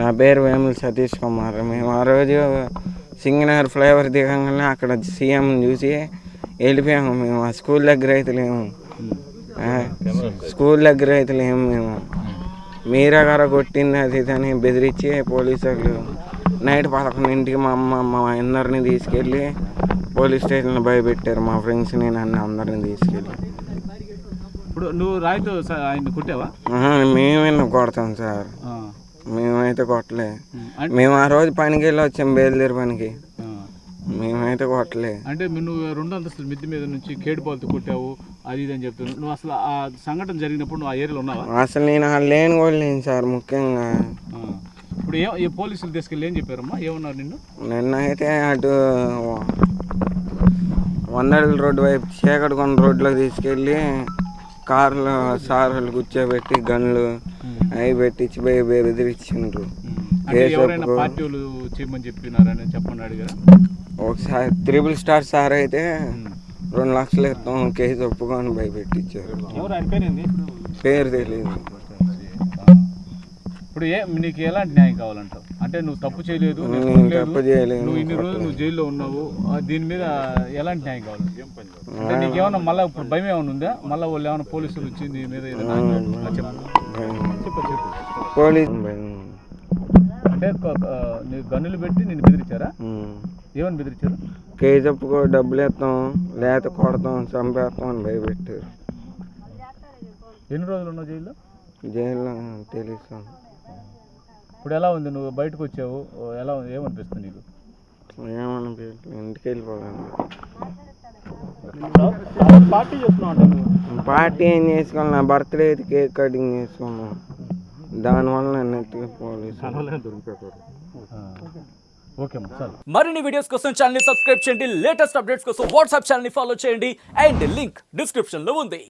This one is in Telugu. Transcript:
నా పేరు వేముల సతీష్ కుమార్. మేము ఆ రోజు సింగనగర్ ఫ్లైఓవర్ దిగంగానే అక్కడ సీఎం చూసి వెళ్ళిపోయాము. మేము ఆ స్కూల్ దగ్గర అయితే లేము, స్కూల్ దగ్గర అయితే లేము. మేము మీరగార కొట్టింది అది ఇదని బెదిరించి పోలీసు వాళ్ళు నైట్ 11ంటికి మా అమ్మ మా అందరినీ తీసుకెళ్ళి పోలీస్ స్టేషన్లో భయపెట్టారు. మా ఫ్రెండ్స్ని నన్ను అందరిని తీసుకెళ్ళి. ఇప్పుడు నువ్వు రాయితో ఆయన కొట్టావా? మేమైనా కొడతాం సార్, మేమైతే కొట్టలే. మేము ఆ రోజు పనికి వెళ్ళి వచ్చాం, బయలుదేరి పనికి. మేమైతే కొట్టలే. అంటే నువ్వు 2 అంతస్తుల మిద్ది మీద నుంచి కేడుపాలతో కొట్టావు అది ఇది అని చెప్తాను. నువ్వు అసలు ఆ సంఘటన జరిగినప్పుడు నువ్వు ఆ ఏరియాలో ఉన్నావా? అసలు నేను లేని కూడా లేను సార్. ముఖ్యంగా ఇప్పుడు పోలీసులు తీసుకెళ్ళి ఏం చెప్పారమ్మా, ఏమన్నారు నిన్ను? నిన్నైతే అటు 100 అడుగుల రోడ్డు వైపు చీకటికొండ రోడ్లో తీసుకెళ్ళి కార్లో సార్లు కూర్చోబెట్టి గన్లు అవి పెట్టించి బెదిరించిండ్రు. పార్టీలు చేయమని చెప్పినారని చెప్పండి అడిగారా? ఒకసారి 3 స్టార్ సార్ అయితే 2 లక్షలు ఇస్తాం కేసు ఒప్పుకొని భయపెట్టించారు. పేరు తెలియదు. ఇప్పుడు నీకు ఎలాంటి న్యాయం కావాలంటావు? అంటే నువ్వు తప్పు చేయలేదు, నువ్వు ఇన్ని రోజులు నువ్వు జైల్లో ఉన్నావు, దీని మీద ఎలాంటి న్యాయం కావాలి? అంటే నీకేమన్నా మళ్ళీ ఇప్పుడు భయం ఏమైనా ఉందా? మళ్ళీ వాళ్ళు ఏమైనా పోలీసులు వచ్చి నీ మీద అంటే నీకు గన్నులు పెట్టి నేను బెదిరించారా? ఏమని బెదిరించారు? కేసు ఒప్పుకో, డబ్బులు ఇస్తాం, లేత కొడతాం, చంపేస్తాం అని భయపెట్టారు. ఎన్ని రోజులు ఉన్నావు జైల్లో? జైల్లో తెలుస్తాం. ఇప్పుడు ఎలా ఉంది? నువ్వు బయటకు వచ్చావు, ఎలా ఉంది, ఏమనిపిస్తుంది నీకు? ఏమనిపిస్తుంది, ఇంటికి వెళ్ళిపోవాలి. పార్టీ చేస్తున్నావు? పార్టీ ఏం చేసుకోవాలి, నా బర్త్డే అయితే కేక్ కటింగ్ చేసుకున్నాం. దానివల్ల నన్ను ఎత్తుకు పోలీసు మరిన్ని వీడియోస్ కోసం ఛానల్ ని సబ్స్క్రైబ్ చేయండి. లేటెస్ట్ అప్డేట్స్ కోసం వాట్సాప్ ఛానల్ ని ఫాలో చేయండి. అండ్ లింక్ డిస్క్రిప్షన్ లో ఉంది.